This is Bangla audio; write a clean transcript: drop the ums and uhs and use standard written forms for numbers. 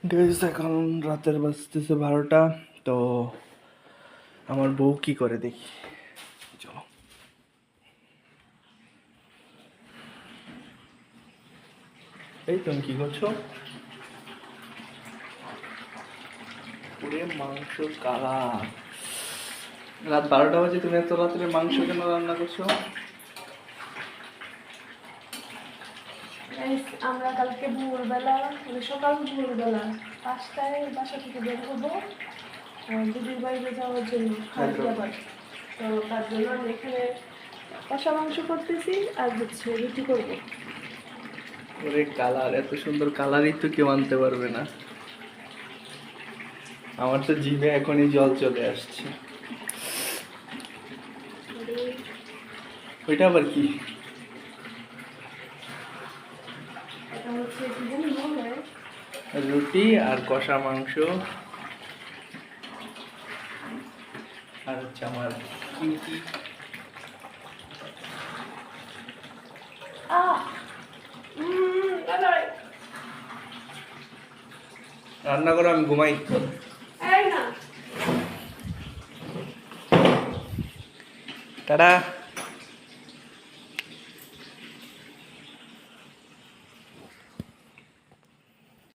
গাইস এখন রাতের বাজতেছে 12টা। তো আমার বউ কি করে দেখি, চলো। এই তুমি কি করছো? পুরে মাংস কালা। রাত 12টা বাজে, তুমি এত রাত্রে মাংস কেন রান্না করছো? আমরা কালকে ভোরবেলা মানে সকাল ভোরবেলা 5টায় বাসা থেকে বের হবো দিদির বাড়িতে যাওয়ার জন্য হায়দ্রাবাদ। তো তার জন্য আমি এখানে কষা মাংস করতেছি আর হচ্ছে রুটি করবো। ওরে কালার, এত সুন্দর কালারই তো কেউ আনতে পারবে না। আমার তো জিভে এখনই জল চলে আসছে। ওইটা আবার কি? এটা হচ্ছে কি জানি বলে রুটি আর কষা মাংস আর হচ্ছে আমার কিউটি। রান্না করো, আমি ঘুমাই। এই না টাটা।